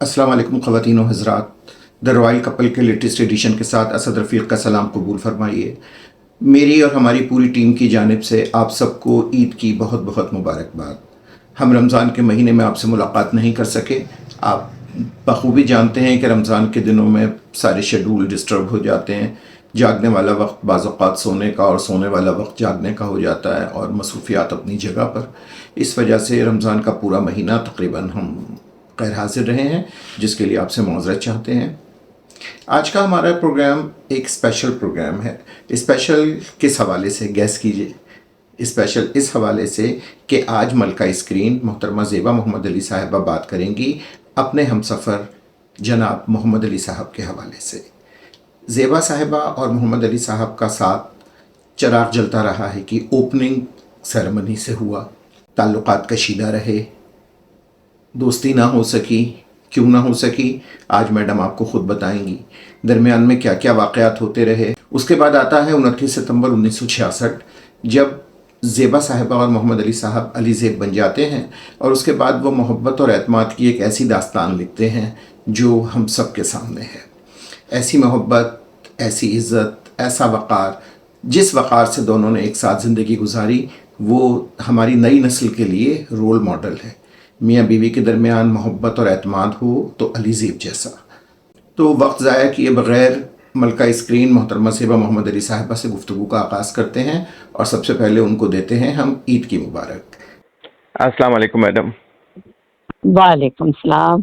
अस्सलाम वालेकुम ख़वातीन व हज़रात। द रॉयल कपल के लेटेस्ट एडिशन के साथ असद रफ़ीक़ का सलाम कबूल फरमाइए। मेरी और हमारी पूरी टीम की जानिब से आप सबको ईद की बहुत बहुत मुबारकबाद। हम रमज़ान के महीने में आपसे मुलाकात नहीं कर सके। आप बखूबी जानते हैं कि रमज़ान के दिनों में सारे शेड्यूल डिस्टर्ब हो जाते हैं। जागने वाला वक्त बाज़ औक़ात सोने का और सोने वाला वक्त जागने का हो जाता है और मसरूफ़ियात अपनी जगह पर। इस वजह से रमज़ान का पूरा महीना तकरीबन हम गैर हाजिर रहे हैं, जिसके लिए आपसे माज़रत चाहते हैं। आज का हमारा प्रोग्राम एक स्पेशल प्रोग्राम है। स्पेशल किस हवाले से, गैस कीजिए। स्पेशल इस हवाले से कि आज मलका स्क्रीन मोहतरमा ज़ेबा मोहम्मद अली साहिबा बात करेंगी अपने हमसफ़र जनाब मोहम्मद अली साहब के हवाले से। ज़ेबा साहिबा और मोहम्मद अली साहब का साथ चराग जलता रहा है कि ओपनिंग सेरेमनी से हुआ, ताल्लुकात कशीदा रहे, दोस्ती ना हो सकी। क्यों ना हो सकी, आज मैडम आपको ख़ुद बताएंगी। दरमियान में क्या क्या वाक़यात होते रहे। उसके बाद आता है 29 सितंबर 1966, जब ज़ेबा साहिबा और मोहम्मद अली साहब अली ज़ेब बन जाते हैं और उसके बाद वो मोहब्बत और एतमाद की एक ऐसी दास्तान लिखते हैं जो हम सब के सामने है। ऐसी मोहब्बत, ऐसी इज़्ज़त, ऐसा वक़ार, जिस वक़ार से दोनों ने एक साथ ज़िंदगी गुजारी, वो हमारी नई नस्ल के लिए रोल मॉडल है। मियाँ बीवी के दरमियान मोहब्बत और एतमाद हो तो अली ज़ेब जैसा। तो वक्त ज़ाया किए बग़ैर मलका स्क्रीन मोहतरमा ज़ेबा मोहम्मद अली साहिबा से गुफ्तगू का आगाज़ करते हैं और सबसे पहले उनको देते हैं हम ईद की मुबारक। अस्सलाम वालेकुम मैडम। वालेकुम सलाम।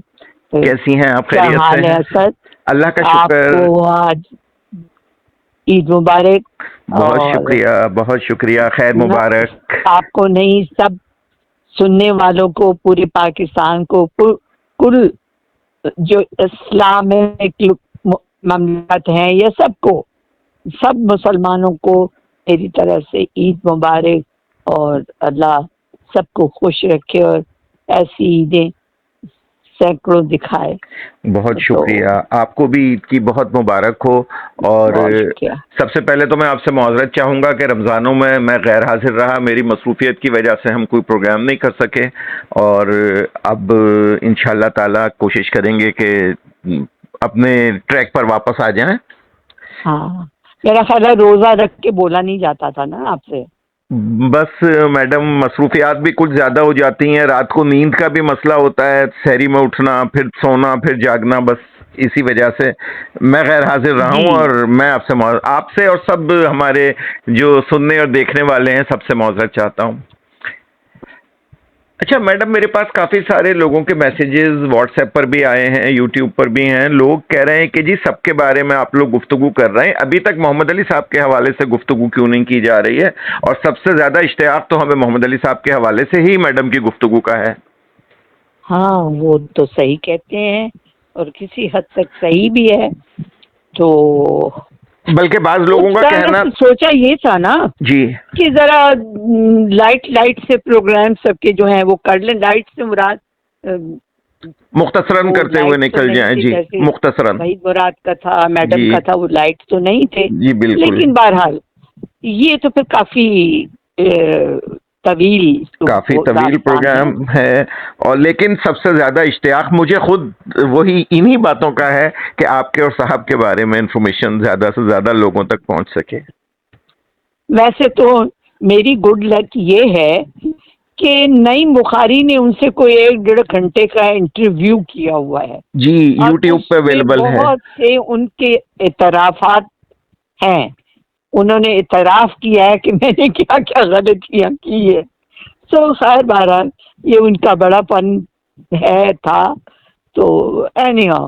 कैसी हैं आप? क्या खैरियत हाल से? है असद? अल्लाह का शुक्र। आपको आज ईद मुबारक। बहुत शुक्रिया, बहुत शुक्रिया। खैर मुबारक आपको नहीं, सब सुनने वालों को, पूरे पाकिस्तान को, कुल जो इस्लामिक ममलकत हैं, ये सबको, सब मुसलमानों को मेरी तरफ से ईद मुबारक और अल्लाह सबको खुश रखे और ऐसी ईदें सैकड़ों दिखाए। बहुत शुक्रिया। आपको भी ईद की बहुत मुबारक हो। और सबसे पहले तो मैं आपसे माजरत चाहूँगा कि रमज़ानों में मैं गैर हाजिर रहा, मेरी मसरूफियत की वजह से हम कोई प्रोग्राम नहीं कर सके और अब इंशाअल्लाह ताला कोशिश करेंगे कि अपने ट्रैक पर वापस आ जाएं। हाँ, मेरा ख्याल है रोज़ा रख के बोला नहीं जाता था ना आपसे। बस मैडम मसरूफियात भी कुछ ज़्यादा हो जाती हैं, रात को नींद का भी मसला होता है, सहरी में उठना, फिर सोना, फिर जागना, बस इसी वजह से मैं गैर हाजिर रहा हूँ और मैं आपसे और सब हमारे जो सुनने और देखने वाले हैं सबसे माजरत चाहता हूँ। अच्छा मैडम, मेरे पास काफ़ी सारे लोगों के मैसेजेस व्हाट्सएप पर भी आए हैं, यूट्यूब पर भी हैं। लोग कह रहे हैं कि जी सबके बारे में आप लोग गुफ्तगू कर रहे हैं, अभी तक मोहम्मद अली साहब के हवाले से गुफ्तगू क्यों नहीं की जा रही है? और सबसे ज़्यादा इश्तियाक तो हमें मोहम्मद अली साहब के हवाले से ही मैडम की गुफ्तगू का है। हाँ, वो तो सही कहते हैं और किसी हद तक सही भी है। तो बल्कि बाज़ लोगों का कहना, सोचा ये था ना जी कि जरा लाइट से प्रोग्राम सबके जो हैं वो कर लें। लाइट से मुराद मुख्तसरन करते हुए निकल जाएं। जी मुख्तसरन, भाई मुराद का था, मैडम का था, वो लाइट तो नहीं थे। जी बिल्कुल। लेकिन बहरहाल ये तो फिर काफी काफी तवील प्रोग्राम है। और लेकिन सबसे ज्यादा इश्तियाक मुझे खुद वही इन्हीं बातों का है कि आपके और साहब के बारे में इंफॉर्मेशन ज्यादा से ज्यादा लोगों तक पहुंच सके। वैसे तो मेरी गुड लक ये है कि नईम बुखारी ने उनसे कोई 1-1.5 घंटे का इंटरव्यू किया हुआ है। जी यूट्यूब पे अवेलेबल है। बहुत से उनके इतराफात हैं। उन्होंने इतराफ किया है कि मैंने क्या क्या गलतियां की है। तो खैर बहरहाल ये उनका बड़ापन है था। तो एनीहाउ,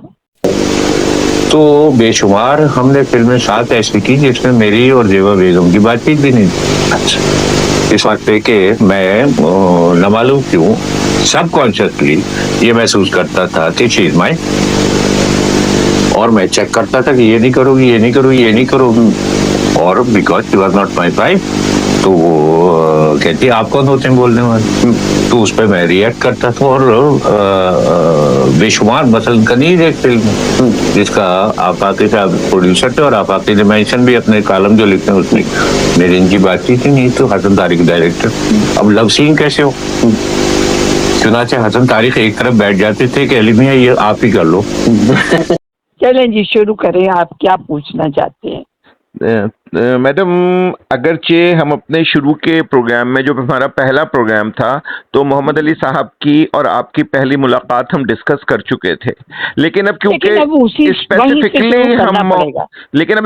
तो बेशुमार हमने फिल्में साथ ऐसी की जिसमें मेरी और ज़ेबा बेगम की बातचीत भी नहीं थी। अच्छा, इस बात पे कि मैं नामालूम क्यों सबकॉन्शियसली ये महसूस करता था कि शी इज माइन, और मैं चेक करता था कि ये नहीं करोगी, ये नहीं करोगी, ये नहीं करोगी, और because you are not my wife, तो वो कहती आप कौन होते हैं बोलने वाले। तो उस पर मैं रिएक्ट करता था। और बेशुमार मसलन कनीज एक फिल्म जिसका आफाकी साहब प्रोड्यूसर थे और आफाकी ने मेंशन भी अपने कॉलम जो लिखते हैं उसमें मेरी इनकी बातचीत ही नहीं। तो हसन तारिक डायरेक्टर, अब लव सीन कैसे हो, चुनाचे हसन तारीख एक तरफ बैठ जाते थे कि अली मियां ये आप ही कर लो। चलें जी, शुरू करें, आप क्या पूछना चाहते हैं? मैडम, अगरचे हम अपने शुरू के प्रोग्राम में, जो हमारा पहला प्रोग्राम था, तो मोहम्मद अली साहब की और आपकी पहली मुलाकात हम डिस्कस कर चुके थे, लेकिन अब क्योंकि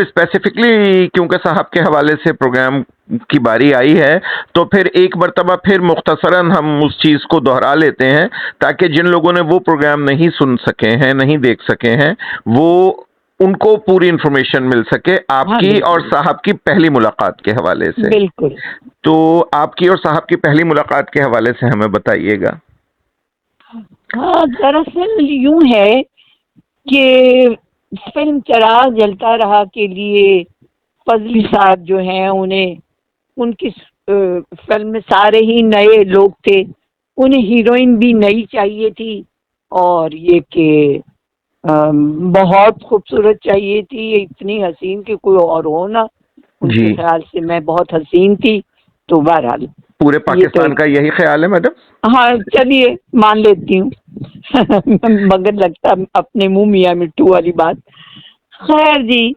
स्पेसिफिकली क्योंकि साहब के हवाले से प्रोग्राम की बारी आई है, तो फिर एक मर्तबा फिर मुख्तसरन हम उस चीज़ को दोहरा लेते हैं, ताकि जिन लोगों ने वो प्रोग्राम नहीं सुन सके हैं, नहीं देख सके हैं, वो उनको पूरी इंफॉर्मेशन मिल सके आपकी और साहब की पहली मुलाकात के हवाले से। बिल्कुल। तो आपकी और साहब की पहली मुलाकात के हवाले से हमें बताइएगा। हाँ, दरअसल यूं है कि फिल्म चिराग जलता रहा के लिए फजली साहब जो हैं, उन्हें उनकी फिल्म में सारे ही नए लोग थे, उन्हें हीरोइन भी नई चाहिए थी, और ये कि बहुत खूबसूरत चाहिए थी, इतनी हसीन कि कोई और हो ना। उनके ख्याल से मैं बहुत हसीन थी, तो बहरहाल पूरे पाकिस्तान का यही ख्याल है मैडम? हाँ, चलिए मान लेती हूँ। मगर लगता अपने मुंह मियाँ मिट्टू वाली बात। खैर जी,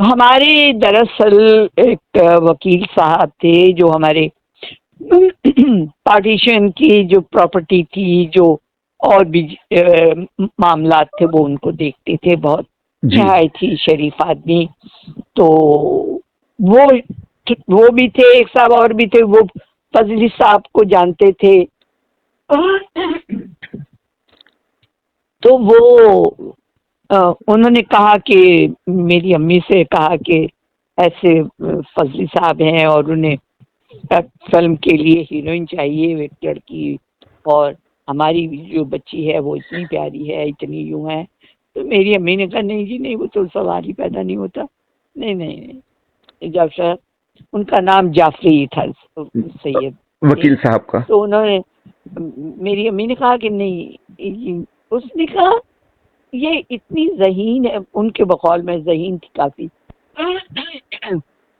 हमारे दरअसल एक वकील साहब थे जो हमारे पार्टीशन की जो प्रॉपर्टी थी, जो और भी मामलात थे, वो उनको देखते थे। बहुत नहायत ही शरीफ आदमी। तो वो भी थे, एक साहब और भी थे, वो फजली साहब को जानते थे। तो वो उन्होंने कहा कि मेरी अम्मी से कहा कि ऐसे फजली साहब हैं और उन्हें फिल्म के लिए हीरोइन चाहिए एक लड़की, और हमारी जो बच्ची है वो इतनी प्यारी है, इतनी यूं है। तो मेरी अम्मी ने कहा नहीं जी नहीं, वो तो सवाल ही पैदा नहीं होता। नहीं, जब उनका नाम जाफरी था, सैयद वकील साहब का। तो उन्होंने, मेरी अम्मी ने कहा कि नहीं, उसने कहा ये इतनी ज़हीन है, उनके बकौल में ज़हीन थी काफ़ी।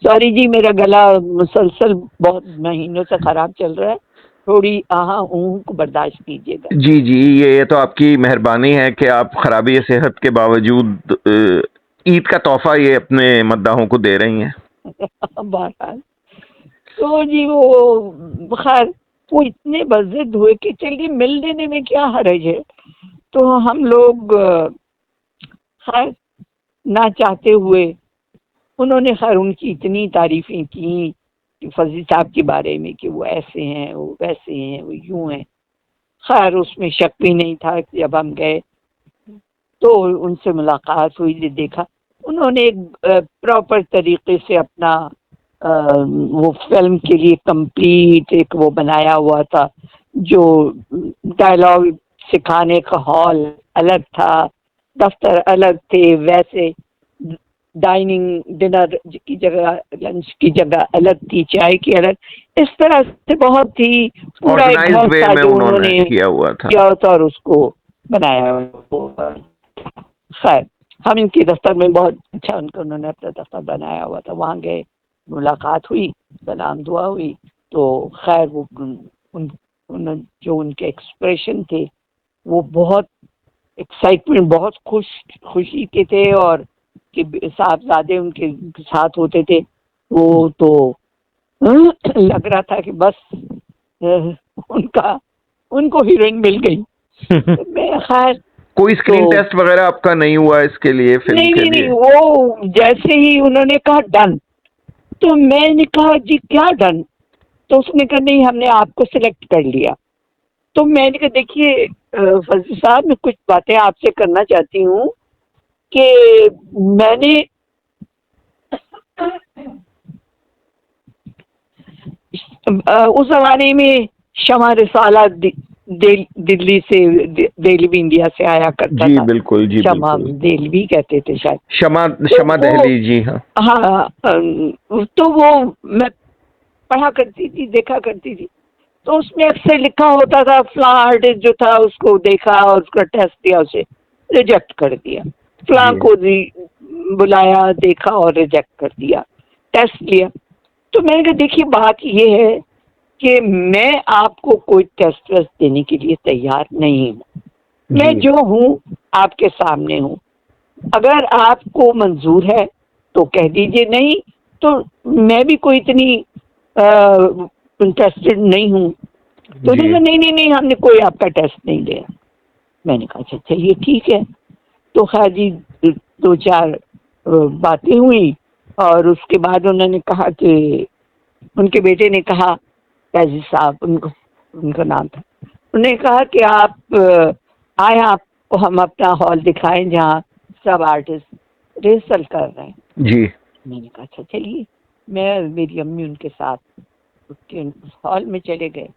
सॉरी जी, मेरा गला मुसलसल बहुत महीनों से ख़राब चल रहा है, थोड़ी आहा ऊँ को बर्दाश्त कीजिएगा। जी, ये तो आपकी मेहरबानी है कि आप खराबी सेहत के बावजूद ईद का तोहफा ये अपने मद्दाहों को दे रही हैं। बहरहाल तो जी वो खैर वो इतने बज़िद हुए कि चलिए मिल लेने में क्या हर्ज है। तो हम लोग खैर ना चाहते हुए, उन्होंने खैर उनकी इतनी तारीफ़ें की कि फजली साहब के बारे में कि वो ऐसे हैं, वो वैसे हैं, वो यूं हैं। खैर उसमें शक भी नहीं था कि जब हम गए तो उनसे मुलाकात हुई, देखा उन्होंने एक प्रॉपर तरीके से अपना वो फिल्म के लिए कंप्लीट एक वो बनाया हुआ था, जो डायलॉग सिखाने का हॉल अलग था, दफ्तर अलग थे, वैसे डाइनिंग डिनर की जगह, लंच की जगह अलग थी, चाय की अलग, इस तरह से बहुत ही पूरा एक घर था जो उन्होंने किया हुआ था और उसको बनाया हुआ। खैर हम इनके दफ्तर में बहुत अच्छा उन्होंने अपना दफ्तर बनाया हुआ था, वहाँ गए, मुलाकात हुई, सलाम दुआ हुई। तो खैर वो जो उनके एक्सप्रेशन थे वो बहुत एक्साइटमेंट, बहुत खुशी के थे, और कि साहबजादे उनके साथ होते थे, वो तो लग रहा था कि बस उनको हीरोइन मिल गई। मैं खैर कोई स्क्रीन टेस्ट वगैरह आपका नहीं हुआ इसके लिए? फिल्म के लिए? नहीं, वो जैसे ही उन्होंने कहा डन, तो मैंने कहा जी क्या डन? तो उसने कहा नहीं, हमने आपको सिलेक्ट कर लिया। तो मैंने कहा देखिए फजली साहब, मैं कुछ बातें आपसे करना चाहती हूँ कि मैंने उस जमाने में शमा रिसाला दिल्ली से, देलवी इंडिया से आया करता जी, था। बिल्कुल जी, शमा देलवी कहते थे शायद, शमा दहली जी। हाँ, तो वो मैं पढ़ा करती थी, देखा करती थी, तो उसमें अक्सर लिखा होता था फलां आर्टिस्ट जो था उसको देखा और उसका टेस्ट दिया, उसे रिजेक्ट कर दिया। फलां को बुलाया, देखा और रिजेक्ट कर दिया, टेस्ट लिया। तो मैंने कहा देखिए बात ये है कि मैं आपको कोई टेस्ट वेस्ट देने के लिए तैयार नहीं हूँ। मैं जी। जो हूँ आपके सामने हूँ। अगर आपको मंजूर है तो कह दीजिए, नहीं तो मैं भी कोई इतनी इंटरेस्टेड नहीं हूँ। तो जी। देखो, नहीं नहीं नहीं, हमने कोई आपका टेस्ट नहीं लिया। मैंने कहा अच्छा चलिए ठीक है। तो खैर जी, दो चार बातें हुई और उसके बाद उन्होंने कहा कि उनके बेटे ने कहा, फैजी साहब उनका नाम था, उन्होंने कहा कि आप आए, आपको हम अपना हॉल दिखाएं जहाँ सब आर्टिस्ट रिहर्सल कर रहे हैं। जी। मैंने कहा अच्छा चलिए। मैं मेरी अम्मी उनके साथ उसके हॉल में चले गए।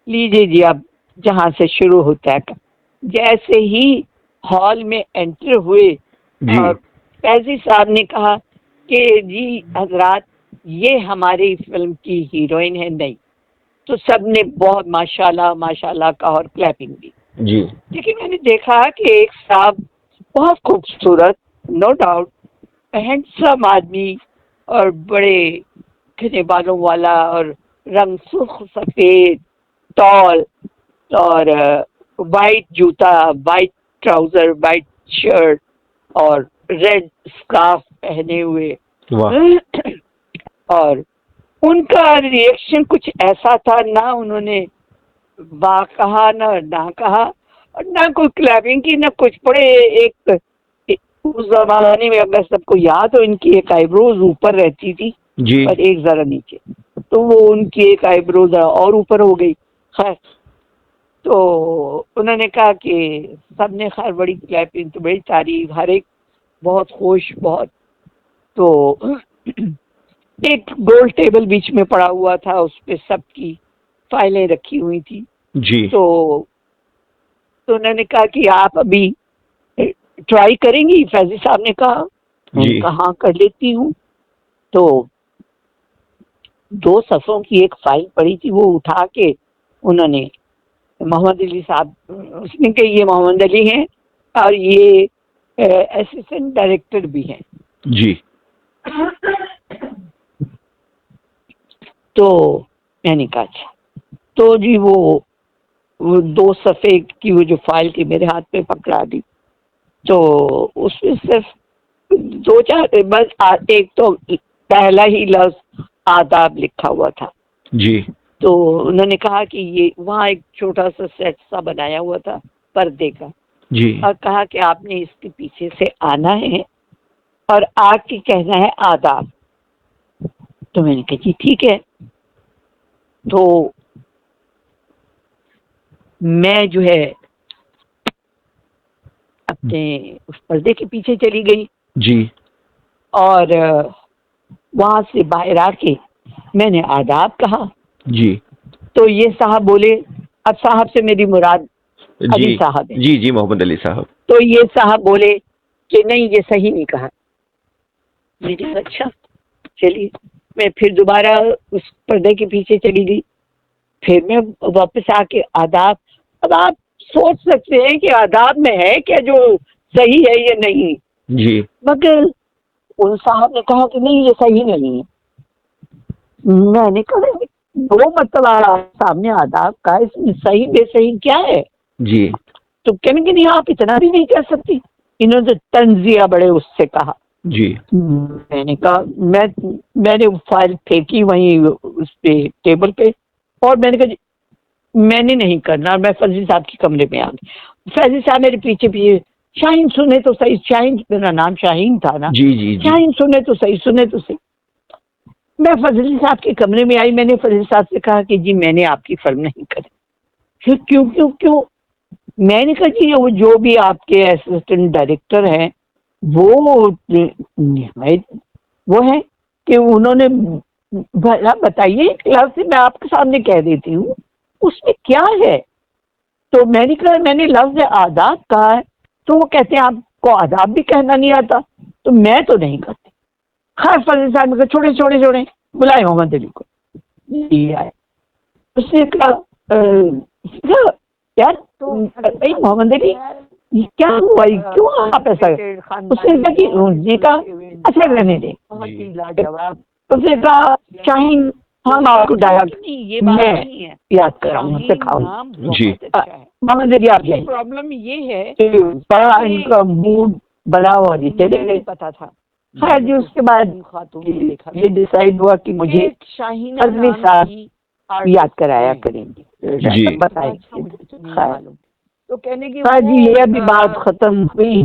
लीजिए जी, अब जहाँ से शुरू होता है। जैसे ही हॉल में एंटर हुए जी। और फैजी साहब ने कहा कि जी हजरात, ये हमारी फिल्म की हीरोइन है। नहीं तो सबने बहुत माशाल्लाह माशाल्लाह कहा और क्लैपिंग भी। जी। लेकिन मैंने देखा कि एक साहब बहुत खूबसूरत, नो डाउट, हैंडसम आदमी और बड़े घने बालों वाला और रंग सुर्ख सफेद, टॉल और वाइट जूता, वाइट ट्राउजर, वाइट शर्ट और रेड स्कार्फ पहने हुए। वाह। और उनका रिएक्शन कुछ ऐसा था, ना उन्होंने वाह कहा ना कहा और ना कोई क्लैपिंग की, ना कुछ। बड़े एक उस जमाने में अगर सबको याद हो, इनकी एक आईब्रोज ऊपर रहती थी जी। और एक जरा नीचे, तो वो उनकी एक आईब्रोज और ऊपर हो गई। खैर, तो उन्होंने कहा कि सबने खैर बड़ी क्लैपिंग, तो बड़ी तारीफ, हर एक बहुत खुश, बहुत। तो एक गोल टेबल बीच में पड़ा हुआ था, उस पे सबकी फाइलें रखी हुई थी। जी। तो उन्होंने कहा कि आप अभी ट्राई करेंगी? फैजी साहब ने कहा। मैंने कहा हाँ कर लेती हूँ। तो 2 सफ़ों की एक फाइल पड़ी थी, वो उठा के उन्होंने मोहम्मद अली साहब, उसने कहा ये मोहम्मद अली हैं और ये असिस्टेंट डायरेक्टर भी हैं। जी। तो मैंने कहा अच्छा। तो जी वो 2 सफ़े की वो जो फाइल थी मेरे हाथ में पकड़ा दी। तो उसमें सिर्फ 2-4 बस एक तो पहला ही लफ्ज आदाब लिखा हुआ था। जी। तो उन्होंने कहा कि ये वहाँ एक छोटा सा सेट सा बनाया हुआ था पर्दे का, जी। और कहा कि आपने इसके पीछे से आना है और आके कहना है आदाब। तो मैंने कहा जी ठीक है। तो मैं जो है अपने उस पर्दे के पीछे चली गई जी। और वहां से बाहर आके मैंने आदाब कहा। जी। तो ये साहब बोले, अब साहब से मेरी मुराद अली जी। साहब है। जी। जी। मोहम्मद अली साहब। तो ये साहब बोले कि नहीं, ये सही नहीं कहा। मैंने कहा अच्छा चलिए। मैं फिर दोबारा उस पर्दे के पीछे चली गई। फिर मैं वापस आके आदाब। अब आप सोच सकते हैं कि आदाब में है क्या जो सही है या नहीं। जी। मगर उन साहब ने कहा कि नहीं, ये सही नहीं है। मैंने कहा 2 मतलब सामने आदाब का, इसमें सही बेसही क्या है? जी। तो कहने कि नहीं, आप इतना भी नहीं कह सकती। इन्होंने तंजिया बड़े उससे कहा। जी। मैंने कहा मैंने फाइल फेंकी वहीं उस पे टेबल पे और मैंने कहा मैंने नहीं करना। मैं फैजी साहब के कमरे में आ गई। फैजी साहब मेरे पीछे पीछे, शाहीन सुने तो सही। शाहीन, मेरा नाम शाहीन था ना। जी। जी। जी। शाहीन सुने तो सही, सुने तो सही। मैं फजली साहब के कमरे में आई। मैंने फजली साहब से कहा कि जी मैंने आपकी फिल्म नहीं करी। फिर क्यों क्यों क्यों? मैंने कहा जी वो जो भी आपके असिस्टेंट डायरेक्टर हैं वो वो है कि उन्होंने, भला बताइए क्लास से, मैं आपके सामने कह देती हूँ उसमें क्या है। तो मैंने कहा मैंने लफ्ज आदाब कहा है। तो वो कहते हैं आपको आदाब भी कहना नहीं आता। तो मैं तो नहीं करती। खैर फजल साहब ने कहा छोड़े छोड़े छोड़े, बुलाए मोहम्मद अली को। ये आए। उसने कहा यार भाई मोहम्मद अली, ये क्या हुआ, ये क्यों आप ऐसा? उसने कहा अच्छा रहने दे। उसने कहा शाहीन हम आपको डायरेक्ट नहीं, ये बात मैं नहीं है। याद कराऊंगा, शाहीन सिखाऊंगा। नाम जी। बहुत अच्छा है। मोहम्मद अली आप जाइए। प्रॉब्लम ये है कि बड़ा कि इनका मूड बड़ा हुआ जी चले मुझे गए। नहीं पता था। खैर जी, उसके बाद खातून को देखा ये डिसाइड हुआ कि मुझे एक शाहीना फजली नाम साहब की याद आर्टिस्ट कराया हैं। करेंगे, जी। बताएंगे। अच्छा, मुझे तो नहीं खैर मालूम। तो कहने की खैर जी, ये अभी बात खत्म हुई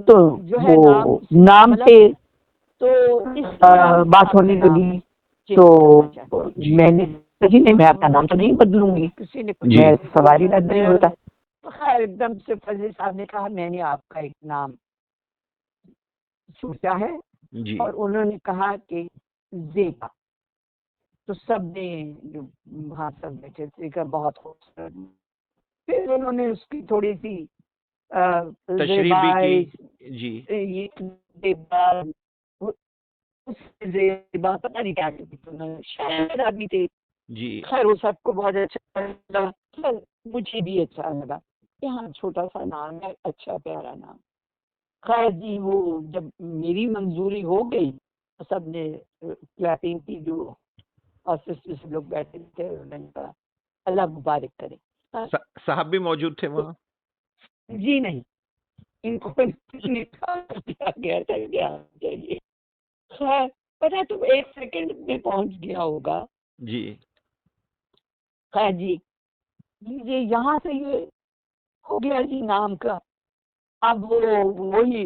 तो जो है वो नाम मतलब पे तो इस बात होने लगी तो मैंने कही नहीं, मैं अपना नाम तो नहीं बदलूंगी, किसी ने जी। मैं सवारी रद्द नहीं होता। तो खैर एकदम से फजली साहब ने कहा मैंने आपका एक नाम सोचा है जी। और उन्होंने कहा कि जेबा। तो सब ने जो वहाँ सब बैठे थे कहा बहुत खूबसूरत। फिर उन्होंने उसकी थोड़ी सी तशरीह भी की। जी। ये जेबा उस जेबा पता नहीं क्या कहती थी, उन्होंने शायर आदमी थे। जी। खैर वो सबको बहुत अच्छा लगा। खैर मुझे भी अच्छा लगा कि हाँ छोटा सा नाम है, अच्छा प्यारा नाम। खैर जी, वो जब मेरी मंजूरी हो गई तो सबने क्लैपिंग की, जो ऑफिस में से लोग बैठे थे उन्होंने कहा अल्लाह मुबारक करे। साहब भी मौजूद थे वहाँ? जी नहीं, इनको निकाल दिया गया था चाहिए। खैर पता तुम 1 सेकंड में पहुंच गया होगा। जी। खैर जी, ये यहाँ से ये हो गया जी नाम का। अब वो वही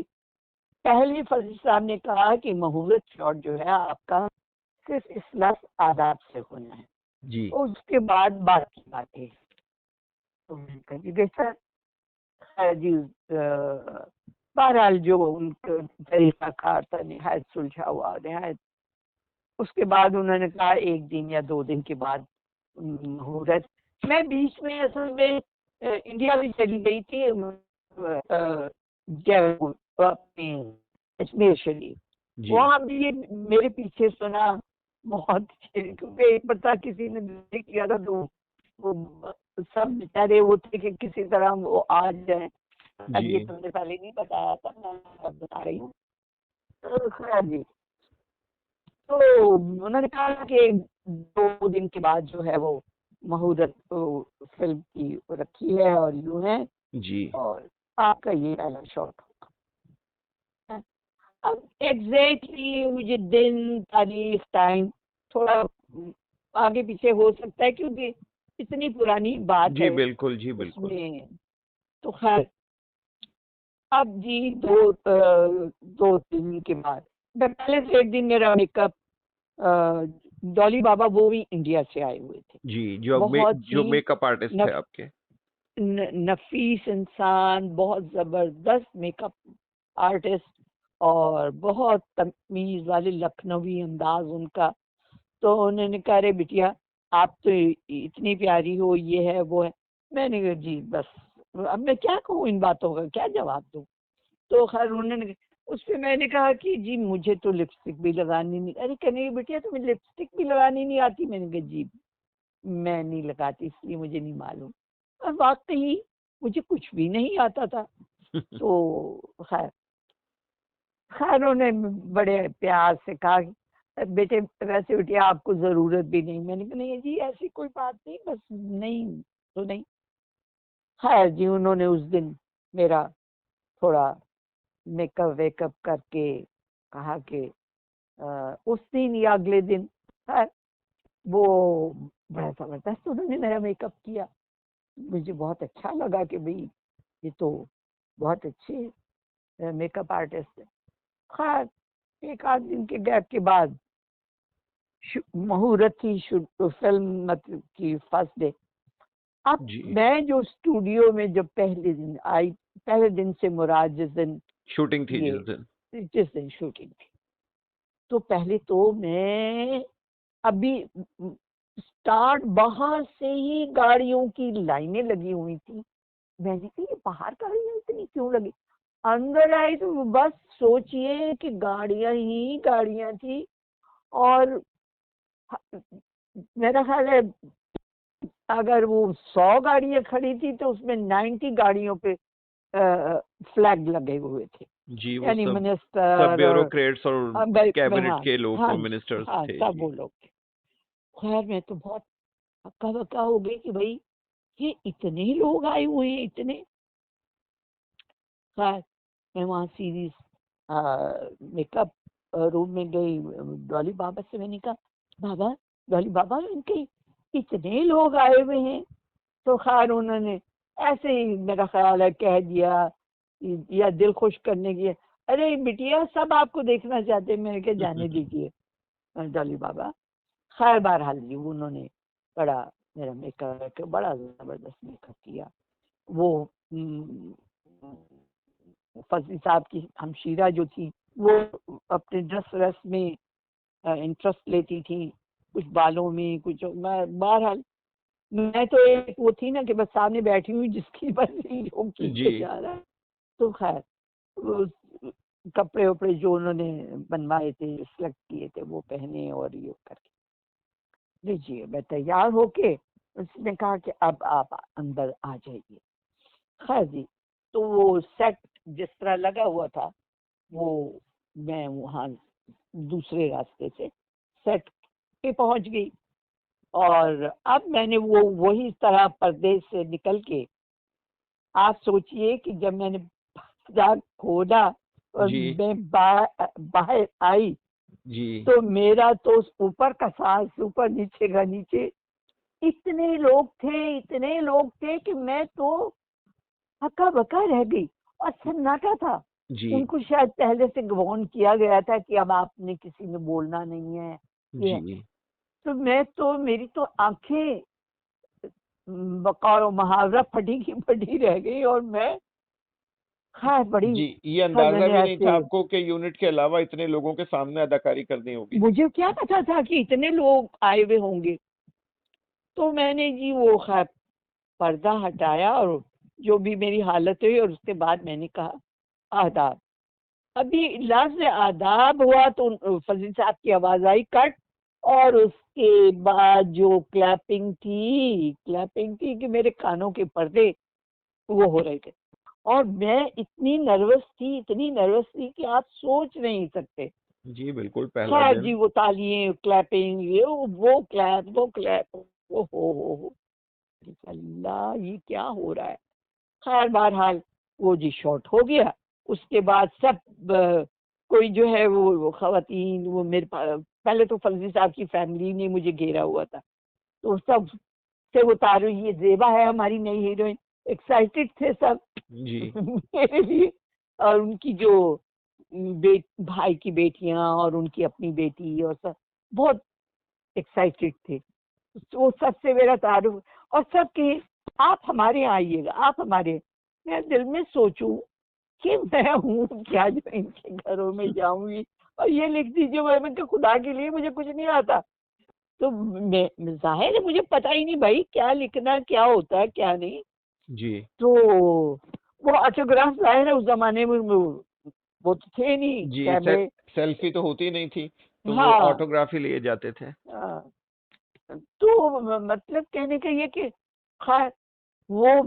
पहले फजल साहब ने कहा कि मुहूर्त शॉट जो है आपका सिर्फ इस लफ्ज़ आदाब से होना है, जी। उसके बाद बाकी बातें। तो मैंने कहा जी बेहतर। खैर जी, बहरहाल जो उनका तरीका कार था निहायत सुलझा हुआ, निहायत। उसके बाद उन्होंने कहा 1 दिन या 2 दिन के बाद मुहूर्त। मैं बीच में असल में इंडिया भी चली गई थी, जयपुर अपने अजमेर शरीफ। जी। वहाँ भी ये मेरे पीछे सुना बहुत, क्योंकि एक पता किसी ने नहीं किया था तो वो सब बेचारे वो थे कि किसी तरह वो आ जाए। अब ये जी। तुमने पहले नहीं बताया था, मैं अब बता रही हूँ। तो खैर जी, तो उन्होंने कहा कि 2 दिन के बाद जो है वो मुहूर्त फिल्म की रखी है और यूं है जी। और आपका ये पहला शॉट होगा। अब एग्जैक्टली मुझे दिन तारीख टाइम थोड़ा आगे पीछे हो सकता है क्योंकि इतनी पुरानी बात जी है बिल्कुल। जी बिल्कुल। उसमें। तो खैर अब जी 2 दिन के बाद पहले से 1 दिन मेरा मेकअप, डॉली बाबा वो भी इंडिया से आए हुए थे। जी। बहुत जो ही मेकअप आर्टिस्ट थे आपके? नफीस इंसान, बहुत जबरदस्त मेकअप आर्टिस्ट और बहुत तमीज वाले, लखनवी अंदाज उनका। तो उन्होंने कहा अरे बिटिया आप तो इतनी प्यारी हो, ये है वो है। मैंने कहा जी बस अब मैं क्या कहूँ, इन बातों का क्या जवाब दूँ। तो खैर उन्होंने उस पर मैंने कहा कि जी मुझे तो लिपस्टिक भी लगानी नहीं। अरे कहने की बिटिया तुम्हें लिपस्टिक भी लगानी नहीं आती? मैंने कहा जी मैं नहीं लगाती, इसलिए मुझे नहीं मालूम। और वाकई मुझे कुछ भी नहीं आता था। तो खैर खैर उन्होंने बड़े प्यार से कहा बेटे वैसे बिटिया आपको जरूरत भी नहीं। मैंने कहा नहीं जी ऐसी कोई बात नहीं, बस नहीं तो नहीं। खैर जी उन्होंने उस दिन मेरा थोड़ा मेकअप वेकअप करके कहा कि उस दिन या अगले दिन खैर वो बड़ा जबरदस्त उन्होंने मेरा मेकअप किया। मुझे बहुत अच्छा लगा कि भाई ये तो बहुत अच्छे मेकअप आर्टिस्ट है। खैर 1 आध दिन के गैप के बाद मुहूर्त थी फिल्म मतलब की फर्स्ट डे। अब जी। मैं जो स्टूडियो में जब पहले दिन आई, पहले दिन से मुराद जिस दिन शूटिंग थी ये जिस दिन शूटिंग थी, तो पहले तो मैं अभी स्टार्ट बाहर से ही गाड़ियों की लाइनें लगी हुई थी। मैंने कहा ये बाहर गाड़ियां इतनी क्यों लगी? अंदर आई तो बस सोचिए कि गाड़ियां ही गाड़ियां थी। और मेरा ख्याल है अगर वो 100 गाड़ियां खड़ी थी तो उसमें 90 गाड़ियों पे फ्लैग लगे हुए थे। जी। वो यानी सब मिनिस्टर ब्यूरोक्रेट्स और कैबिनेट हाँ, के लोग हाँ, और मिनिस्टर्स हाँ थे। सब जी। वो लोग थे। खैर मैं तो बहुत हक्का बक्का हो गई कि भाई ये इतने लोग आए हुए हैं, इतने। खैर मैं वहाँ सीरीज मेकअप रूम में गई। डॉली बाबा से मैंने कहा, बाबा, डॉली बाबा, इनके इतने लोग आए हुए हैं। तो खैर उन्होंने ऐसे ही मेरा ख्याल है कह दिया, या दिल खुश करने की, अरे बिटिया सब आपको देखना चाहते हैं। मैंने कहा जाने दीजिए डॉली बाबा। खैर बहरहाल जी उन्होंने बड़ा मेरा मेकअप, बड़ा जबरदस्त मेकअप किया। वो फजली साहब की हमशीरा जो थी, वो अपने ड्रेस व्रेस में इंटरेस्ट लेती थी, कुछ बालों में, कुछ। मैं बहरहाल मैं तो एक वो थी ना कि बस सामने बैठी हुई जिसकी बस जो खींचे जा रहा है। तो खैर वो कपड़े वपड़े जो उन्होंने बनवाए थे, सिलेक्ट किए थे, वो पहने और ये करके लीजिए। मैं तैयार होके उसने कहा कि अब आप अंदर आ जाइए। खैर जी, तो वो सेट जिस तरह लगा हुआ था, वो मैं वहाँ दूसरे रास्ते से सेट पे पहुंच गई। और अब मैंने वो वही तरह पर्दे से निकल के, आप सोचिए कि जब मैंने पर्दा खोला और जी मैं बाहर आई, जी तो मेरा तो ऊपर का सांस ऊपर, नीचे का नीचे। इतने लोग थे, इतने लोग थे कि मैं तो हक्का बक्का रह गई। और सन्नाटा था। जी उनको शायद पहले से वार्न किया गया था कि अब आपने किसी ने बोलना नहीं है, ये। जी तो मैं तो, मेरी तो आंखें बकौर मुहावरा फटी की फटी रह गई। और मैं खैर बड़ी, जी, ये खैर अंदाजा मैंने भी नहीं था ऐसे, आपको कि यूनिट के अलावा इतने लोगों के सामने अदाकारी करनी होगी। मुझे क्या पता था कि इतने लोग आए हुए होंगे। तो मैंने जी वो खैर पर्दा हटाया और जो भी मेरी हालत हुई, और उसके बाद मैंने कहा आदाब। अभी लफ्ज आदाब हुआ तो फजील साहब की आवाज आई कट। और उसके बाद जो क्लैपिंग थी कि मेरे कानों के पर्दे वो हो रहे थे। और मैं इतनी नर्वस थी, इतनी नर्वस थी कि आप सोच नहीं सकते। जी बिल्कुल, पहला खैर दिन। जी वो तालियां, क्लैपिंग, ये वो क्लैप, वो क्लैप, वो हो अल्लाह ये क्या हो रहा है। खैर बहरहाल वो जी शॉर्ट हो गया। उसके बाद सब कोई जो है वो खवातीन, वो मेरे पास पहले तो फौजी साहब की फैमिली ने मुझे घेरा हुआ था। तो सब से वो तारो, ये जेबा है हमारी नई हीरोइन। एक्साइटेड थे सब जी मेरे लिए। और उनकी जो भाई की बेटियां और उनकी अपनी बेटी और सब बहुत एक्साइटेड थे। वो सबसे मेरा तारुफ। और सब के आप हमारे यहाँ आइएगा, आप हमारे। मैं दिल में सोचूं कि मैं हूँ क्या जो इनके घरों में जाऊंगी और ये लिख दीजिए। मैं कि खुदा के लिए मुझे कुछ नहीं आता। तो मैं जाहिर है मुझे पता ही नहीं भाई क्या लिखना, क्या होता है क्या नहीं। जी तो वो ऑटोग्राफ जाहिर है उस जमाने में वो तो थे नहीं जी, कैमरे। सेल्फी तो होती नहीं थी, तो वो हाँ, ऑटोग्राफी लिए जाते थे। हाँ। तो मतलब कहने का ये कि खैर वो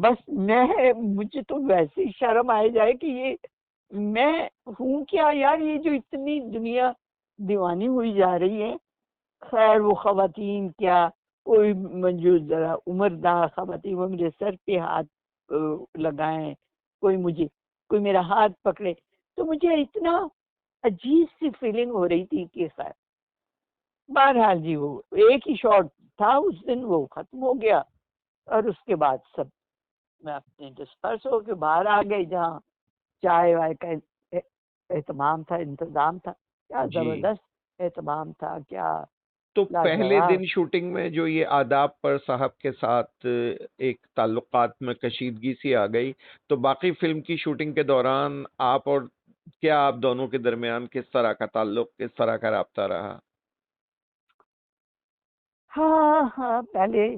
बस मैं, मुझे तो वैसे ही शर्म आ जाए कि ये मैं हूँ क्या यार, ये जो इतनी दुनिया दीवानी हुई जा रही है। खैर वो खवातीन क्या, कोई जो जरा उम्रदार खवातीन वो मेरे सर पे हाथ लगाएं, कोई मेरा हाथ पकड़े। तो मुझे इतना अजीब सी फीलिंग हो रही थी कि खैर बहरहाल जी वो एक ही शॉट था उस दिन, वो खत्म हो गया। और उसके बाद सब मैं अपने डिस्पर्स होके बाहर आ गई, जहाँ चाय वाय का एहतमाम था, इंतजाम था। क्या जी, जबरदस्त एहतमाम था, क्या तो पहले लाजवाब। दिन शूटिंग में जो ये आदाब पर साहब के साथ एक ताल्लुकात में कशीदगी सी आ गई, तो बाकी फिल्म की शूटिंग के दौरान आप और क्या आप दोनों के दरमियान किस तरह का ताल्लुक, किस तरह का राब्ता रहा? हाँ हाँ, पहले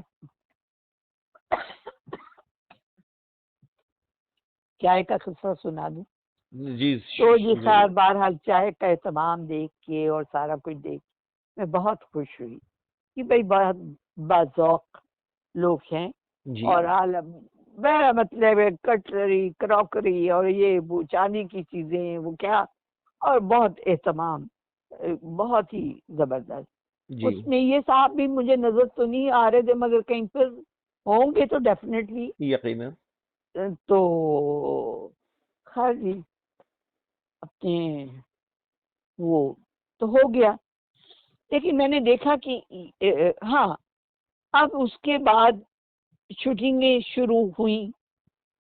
चाय का किस्सा सुना दूं। जी तो जी खैर जरूर। बहरहाल चाय का एहतमाम देख के और सारा कुछ देख के मैं बहुत खुश हुई कि भाई बहुत बाज़ौक लोग हैं। जी और आलम वह मतलब है कटलरी, क्रॉकरी और ये वो चांदी की चीजें, वो क्या, और बहुत एहतमाम, बहुत ही जबरदस्त। जी उसमें ये साहब भी मुझे नजर तो नहीं आ रहे थे, मगर कहीं पर होंगे तो डेफिनेटली। यकीनन। तो खैर जी, अपने वो तो हो गया। लेकिन मैंने देखा कि हाँ, अब उसके बाद शूटिंगें शुरू हुई,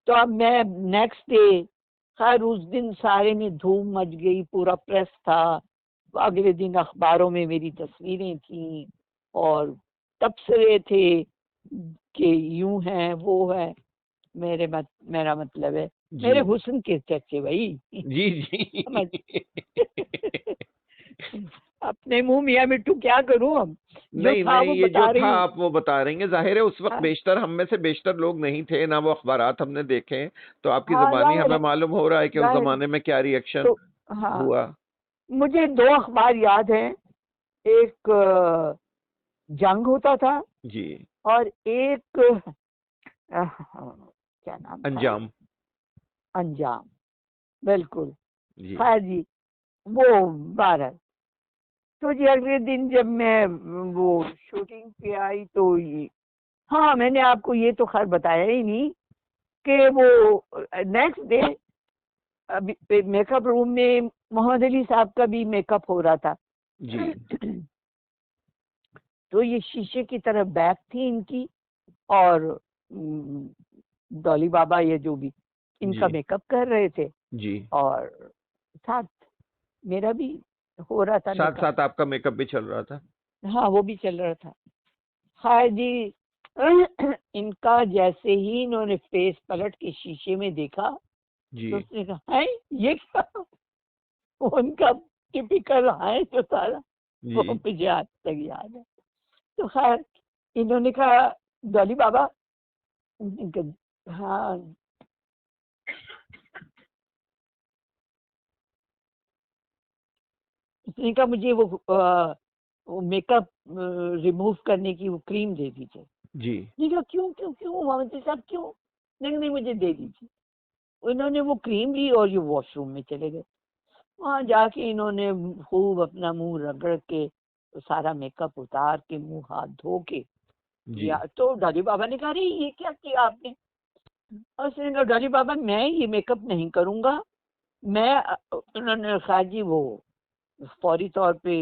तो अब मैं नेक्स्ट डे, खैर उस दिन सारे में धूम मच गई, पूरा प्रेस था, अगले दिन अखबारों में मेरी तस्वीरें थी और तबसरे थे कि यूं है वो है। मेरा मतलब है जी मेरे हुस्न के चर्चे भाई। जी जी समझ अपने मुंह मियां मिट्टू क्या करूं अब, जो नहीं था नहीं, वो ये जो बता रही था हूँ। आप वो बता रही हैं। जाहिर है उस वक्त हाँ, बेशतर हम में से बेशतर लोग नहीं थे, ना वो अखबारात हमने देखे, तो आपकी हाँ, जुबानी जाहिर हमें है, मालूम हो रहा है कि उस जाहिर है। जमाने में क्या रिएक्शन तो हाँ, हुआ। मुझे दो अखबार याद हैं। एक जंग होता था जी। और एक क्या नाम था, अंजाम। अंजाम। बिल्कुल। जी खैर जी, वो 12। तो जी अगले दिन जब मैं वो शूटिंग पे आई तो ये, हाँ मैंने आपको ये तो खैर बताया ही नहीं कि वो नेक्स्ट डे अभी मेकअप रूम में मोहम्मद अली साहब का भी मेकअप हो रहा था। जी तो ये शीशे की तरफ बैक थी इनकी, और डॉली बाबा ये जो भी इनका जी मेकअप कर रहे थे, जी। और साथ मेरा भी हो रहा था साथ मेकअप। साथ आपका मेकअप भी चल रहा था। हाँ, वो भी चल रहा था। खैर जी, इनका जैसे ही इन्होंने फेस पलट के शीशे में देखा, जी तो उसने कहा है ये क्या, उनका टिपिकल है जो सारा, वो जी मुझे आज तक याद है। तो खैर इन्होंने कहा डॉली बाबा, मैंने कहा, हाँ, उसने कहा मुझे वो मेकअप रिमूव करने की वो क्रीम दे दीजिए। जी मैंने कहा क्यों क्यों क्यों मोहम्मद जी साहब क्यों? नहीं नहीं, मुझे दे दीजिए। उन्होंने वो क्रीम ली और ये वॉशरूम में चले गए। वहां जाके इन्होंने खूब अपना मुंह रगड़ के सारा मेकअप उतार के मुंह हाथ धो के, जी या तो डॉली बाबा ने कहा अरे ये क्या किया आपने? और उसने कहा डॉली बाबा मैं ये मेकअप नहीं करूंगा। उन्होंने कहा जी वो फौरी तौर पे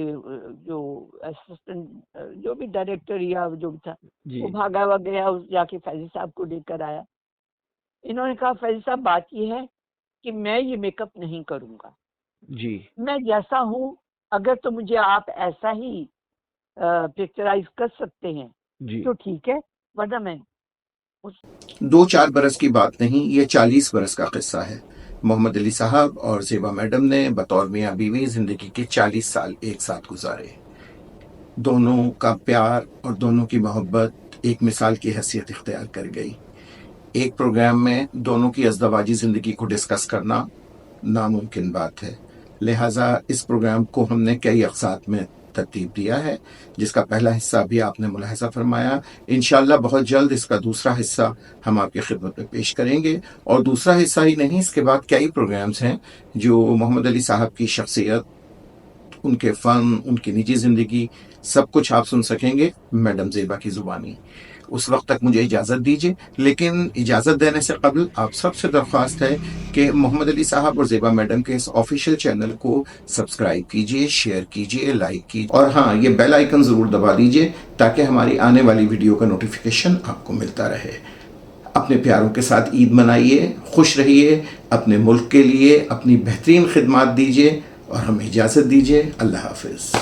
जो असिस्टेंट जो भी डायरेक्टर या जो भी था, जी वो भागा हुआ गया, उस जाके फैजी साहब को लेकर आया। इन्होंने कहा फैजी साहब बात ये है कि मैं ये मेकअप नहीं करूंगा, जी मैं जैसा हूँ, अगर तो मुझे आप ऐसा ही पिक्चराइज कर सकते हैं जी। तो ठीक है, वरना मैं उस 2-4 बरस की बात नहीं, ये 40 बरस का किस्सा है। मोहम्मद अली साहब और ज़ेबा मैडम ने बतौर मियाँ बीवी ज़िंदगी के 40 साल एक साथ गुजारे। दोनों का प्यार और दोनों की मोहब्बत एक मिसाल की हैसियत इख्तियार कर गई। एक प्रोग्राम में दोनों की अज़दवाजी ज़िंदगी को डिस्कस करना नामुमकिन बात है, लिहाजा इस प्रोग्राम को हमने कई अक़सात में तरतीब दिया है, जिसका पहला हिस्सा भी आपने मुलाहिज़ा फरमाया। इंशाअल्लाह बहुत जल्द इसका दूसरा हिस्सा हम आपकी खिदमत में पेश करेंगे, और दूसरा हिस्सा ही नहीं, इसके बाद कई प्रोग्राम्स हैं जो मोहम्मद अली साहब की शख्सियत, उनके फ़न, उनकी निजी ज़िंदगी, सब कुछ आप सुन सकेंगे मैडम ज़ेबा की ज़ुबानी। उस वक्त तक मुझे इजाज़त दीजिए, लेकिन इजाज़त देने से कबल आप सबसे दरख्वास्त है कि मोहम्मद अली साहब और ज़ेबा मैडम के इस ऑफिशियल चैनल को सब्सक्राइब कीजिए, शेयर कीजिए, लाइक कीजिए, और हाँ, ये बेल आइकन ज़रूर दबा दीजिए ताकि हमारी आने वाली वीडियो का नोटिफिकेशन आपको मिलता रहे। अपने प्यारों के साथ ईद मनाइए, खुश रहिए, अपने मुल्क के लिए अपनी बेहतरीन खिदमत दीजिए, और हमें इजाज़त दीजिए। अल्लाह हाफिज़।